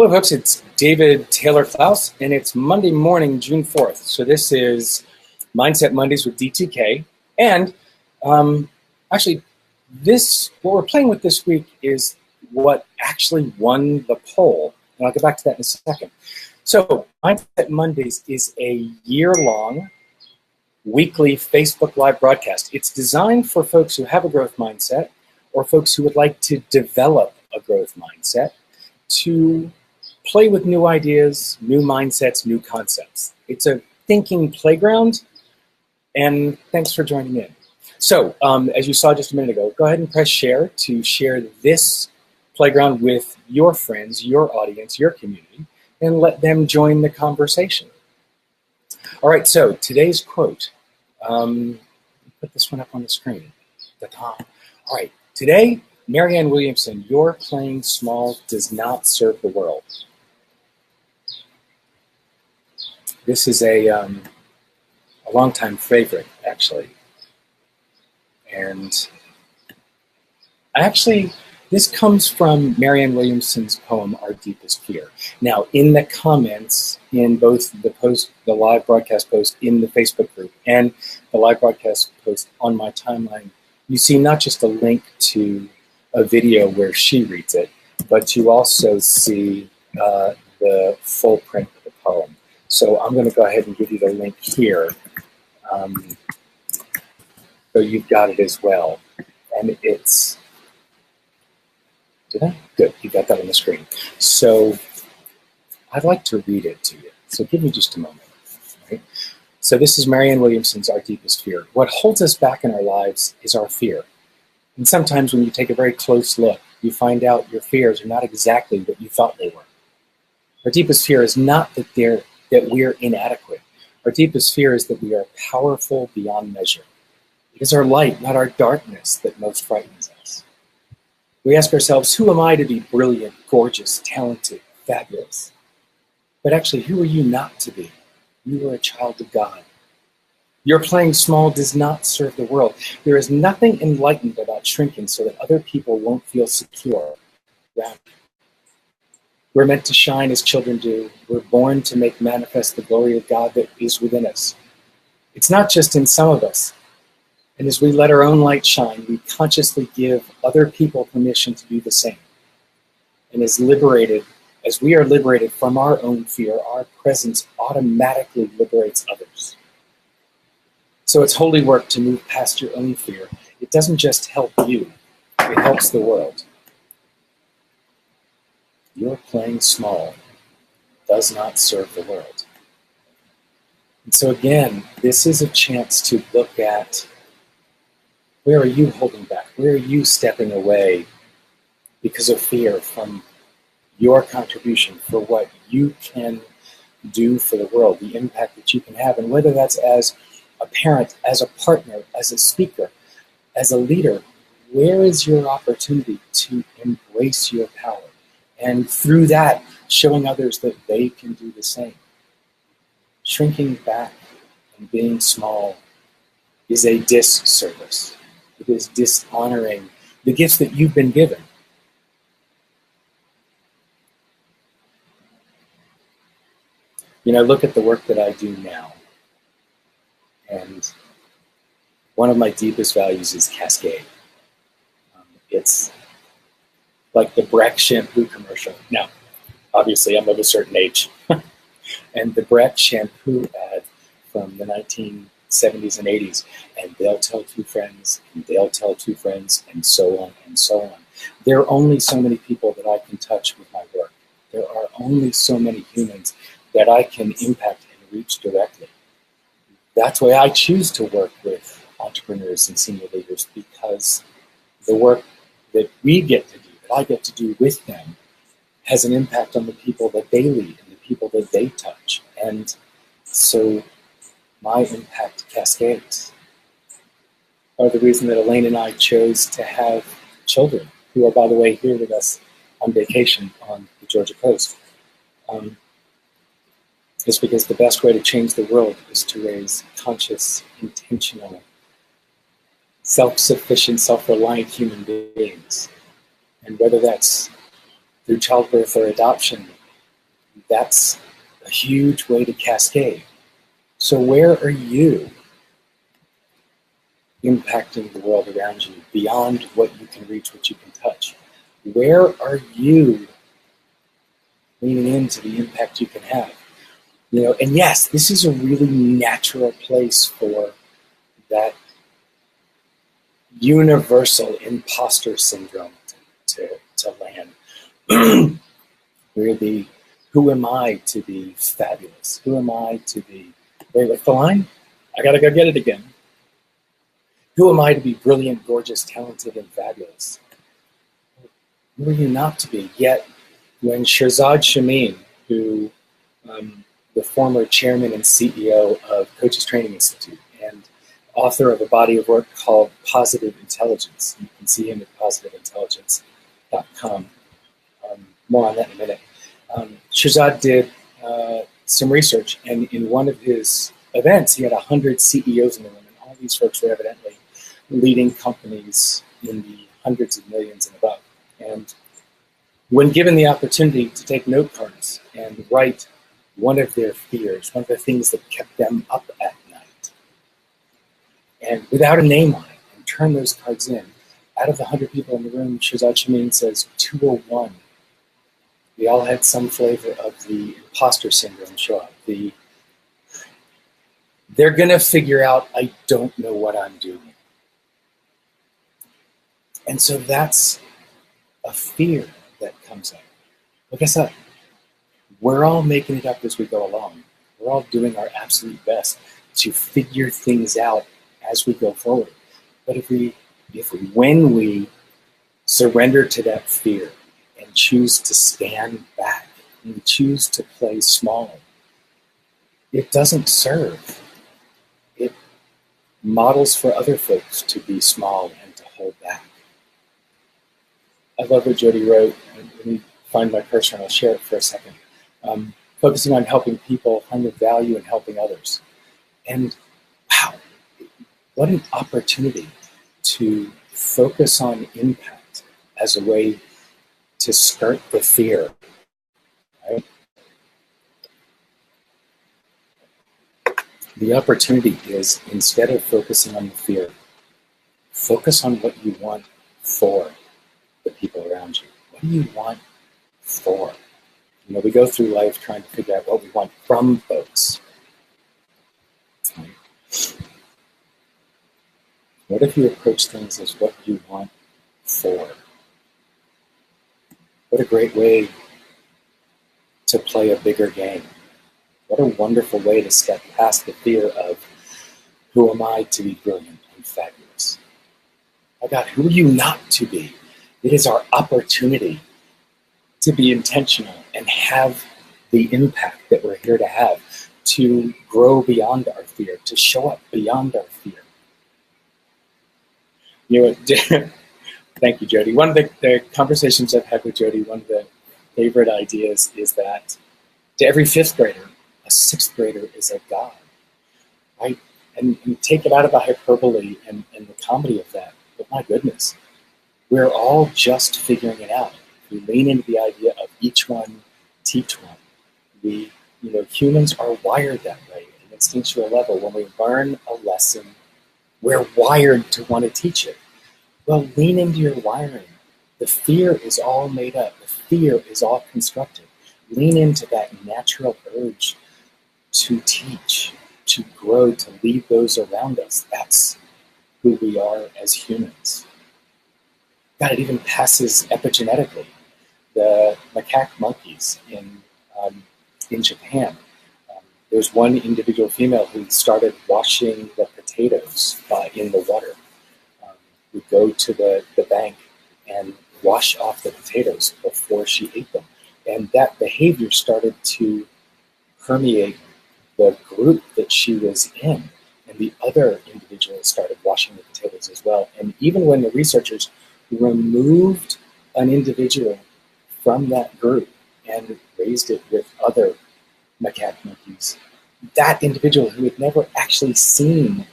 Hello folks, it's David Taylor Klaus, and it's Monday morning, June 4th. So this is Mindset Mondays with DTK. And actually, what we're playing with this week is what actually won the poll. And I'll get back to that in a second. So Mindset Mondays is a year-long weekly Facebook Live broadcast. It's designed for folks who have a growth mindset or folks who would like to develop a growth mindset to play with new ideas, new mindsets, new concepts. It's a thinking playground, and thanks for joining in. So, as you saw just a minute ago, go ahead and press share to share this playground with your friends, your audience, your community, and let them join the conversation. All right, so today's quote. Put this one up on the screen. All right, today, Marianne Williamson, your playing small does not serve the world. This is a longtime favorite, actually. And this comes from Marianne Williamson's poem, Our Deepest Fear. Now, in the comments, in both the live broadcast post in the Facebook group and the live broadcast post on my timeline, you see not just a link to a video where she reads it, but you also see the full print of the poem. So I'm going to go ahead and give you the link here, so you've got it as well. And it's, did I? Good, you got that on the screen. So I'd like to read it to you. So give me just a moment. Right? So this is Marianne Williamson's Our Deepest Fear. What holds us back in our lives is our fear. And sometimes when you take a very close look, you find out your fears are not exactly what you thought they were. Our deepest fear is not that we're inadequate. Our deepest fear is that we are powerful beyond measure. It is our light, not our darkness, that most frightens us. We ask ourselves, who am I to be brilliant, gorgeous, talented, fabulous? But actually, who are you not to be? You are a child of God. Your playing small does not serve the world. There is nothing enlightened about shrinking so that other people won't feel secure around you. We're meant to shine as children do. We're born to make manifest the glory of God that is within us. It's not just in some of us. And as we let our own light shine, we consciously give other people permission to do the same. And as we are liberated from our own fear, our presence automatically liberates others. So it's holy work to move past your own fear. It doesn't just help you, it helps the world. Your playing small does not serve the world. And so again, this is a chance to look at, where are you holding back? Where are you stepping away because of fear from your contribution for what you can do for the world, the impact that you can have, and whether that's as a parent, as a partner, as a speaker, as a leader, where is your opportunity to embrace your power? And through that, showing others that they can do the same. Shrinking back and being small is a disservice. It is dishonoring the gifts that you've been given. You know, look at the work that I do now. And one of my deepest values is Cascade. It's like the Breck shampoo commercial. Now, obviously, I'm of a certain age. And the Breck shampoo ad from the 1970s and 80s, and they'll tell two friends, and they'll tell two friends, and so on and so on. There are only so many people that I can touch with my work. There are only so many humans that I can impact and reach directly. That's why I choose to work with entrepreneurs and senior leaders, because the work that we get to do, that I get to do with them, has an impact on the people that they lead and the people that they touch. And so my impact cascades. Part of the reason that Elaine and I chose to have children, who are, by the way, here with us on vacation on the Georgia coast, is because the best way to change the world is to raise conscious, intentional, self-sufficient, self-reliant human beings. And whether that's through childbirth or adoption, that's a huge way to cascade. So where are you impacting the world around you beyond what you can reach, what you can touch? Where are you leaning into the impact you can have? You know, and yes, this is a really natural place for that universal imposter syndrome to land. Where the who am I to be fabulous? Who am I to be, wait, what's the line? I gotta go get it again. Who am I to be brilliant, gorgeous, talented, and fabulous? Who are you not to be? Yet, when Shirzad Chamine, who the former chairman and CEO of Coaches Training Institute and author of a body of work called Positive Intelligence, you can see him at positiveintelligence.com. More on that in a minute. Shirzad did some research, and in one of his events, he had 100 CEOs in the room, and all these folks were evidently leading companies in the hundreds of millions and above. And when given the opportunity to take note cards and write one of their fears, one of the things that kept them up at night, and without a name on it, and turn those cards in, out of the 100 people in the room, Shirzad Chamine says 201. We all had some flavor of the imposter syndrome show up. They're going to figure out, I don't know what I'm doing. And so that's a fear that comes up. Like I said, we're all making it up as we go along. We're all doing our absolute best to figure things out as we go forward. But when we surrender to that fear and choose to stand back and choose to play small, it doesn't serve. It models for other folks to be small and to hold back. I love what Jody wrote. Let me find my cursor and I'll share it for a second. Focusing on helping people find the value in helping others. And wow, what an opportunity to focus on impact as a way to skirt the fear. Right? The opportunity is, instead of focusing on the fear, focus on what you want for the people around you. What do you want for? You know, we go through life trying to figure out what we want from folks. What if you approach things as what you want for? What a great way to play a bigger game. What a wonderful way to step past the fear of, who am I to be brilliant and fabulous? My God, who are you not to be? It is our opportunity to be intentional and have the impact that we're here to have, to grow beyond our fear, to show up beyond our fear. You know, thank you, Jody. One of the conversations I've had with Jody, one of the favorite ideas is that to every fifth grader, a sixth grader is a god, right? And take it out of the hyperbole and the comedy of that. But my goodness, we're all just figuring it out. We lean into the idea of each one, teach one. Humans are wired that way at an instinctual level. When we learn a lesson, we're wired to want to teach it. Well, lean into your wiring. The fear is all made up. The fear is all constructed. Lean into that natural urge to teach, to grow, to lead those around us. That's who we are as humans. God, it even passes epigenetically. The macaque monkeys in Japan, there's one individual female who started washing the potatoes in the water. Would go to the bank and wash off the potatoes before she ate them. And that behavior started to permeate the group that she was in. And the other individuals started washing the potatoes as well. And even when the researchers removed an individual from that group and raised it with other macaque monkeys, that individual who had never actually seen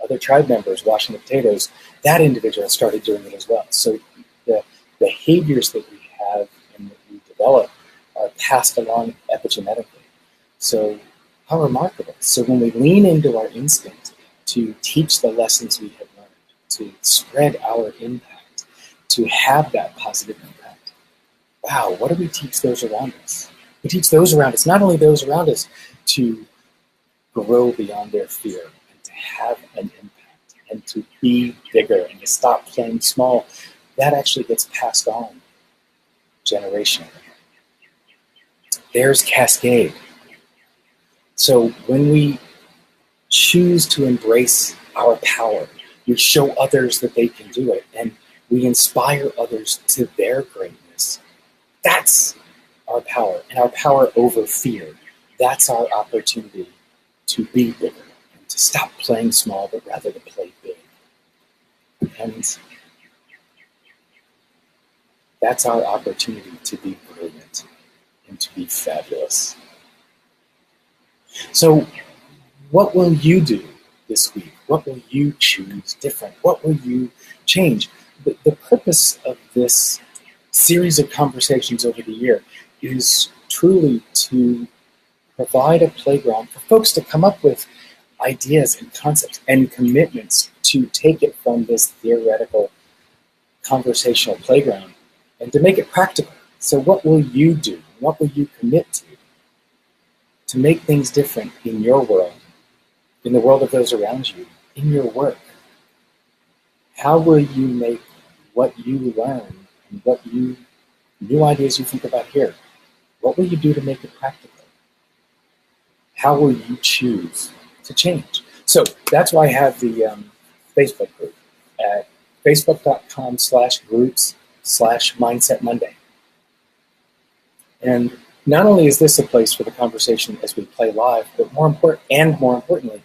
other tribe members washing the potatoes, that individual started doing it as well. So the behaviors that we have and that we develop are passed along epigenetically. So how remarkable. So when we lean into our instinct to teach the lessons we have learned, to spread our impact, to have that positive impact, wow, what do we teach those around us? We teach those around us, not only those around us, to grow beyond their fear and to have an impact and to be bigger and to stop playing small. That actually gets passed on generationally. There's cascade. So when we choose to embrace our power, we show others that they can do it, and we inspire others to their greatness. That's our power, and our power over fear. That's our opportunity to be bigger and to stop playing small, but rather to play big. And that's our opportunity to be brilliant and to be fabulous. So what will you do this week? What will you choose different? What will you change? The purpose of this series of conversations over the year is truly to provide a playground for folks to come up with ideas and concepts and commitments to take it from this theoretical conversational playground and to make it practical. So what will you do? What will you commit to make things different in your world, in the world of those around you, in your work? How will you make what you learn and what new ideas you think about here, what will you do to make it practical? How will you choose to change? So that's why I have the Facebook group at facebook.com/groups/Mindset Monday. And not only is this a place for the conversation as we play live, but more importantly,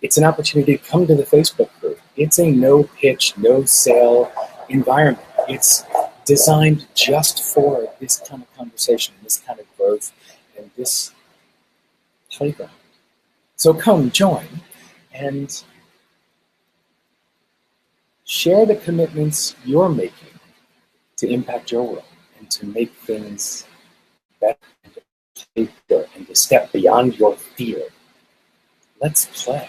it's an opportunity to come to the Facebook group. It's a no pitch, no sale environment. It's designed just for this kind of conversation, this kind of growth, and this playground. So come join and share the commitments you're making to impact your world and to make things better and to play bigger and to step beyond your fear. Let's play.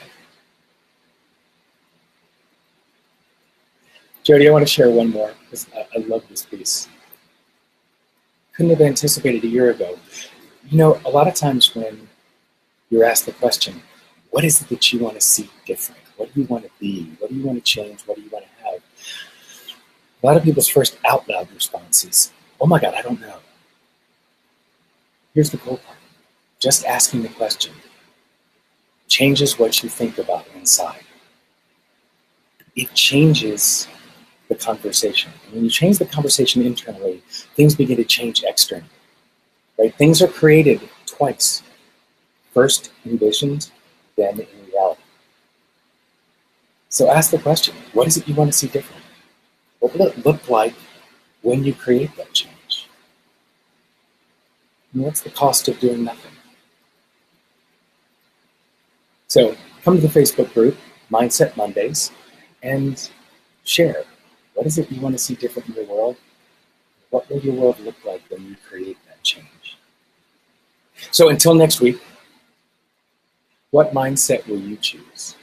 Jody, I want to share one more because I love this piece. Couldn't have anticipated a year ago. You know, a lot of times when you're asked the question, what is it that you want to see different? What do you want to be? What do you want to change? What do you want to have? A lot of people's first out loud response is, oh my God, I don't know. Here's the cool part. Just asking the question changes what you think about inside. It changes the conversation. And when you change the conversation internally, things begin to change externally. Right? Things are created twice. First envisioned, then in reality. So ask the question, what is it you want to see different? What will it look like when you create that change? And what's the cost of doing nothing? So come to the Facebook group, Mindset Mondays, and share. What is it you want to see different in your world? What will your world look like when you create that change? So until next week, what mindset will you choose?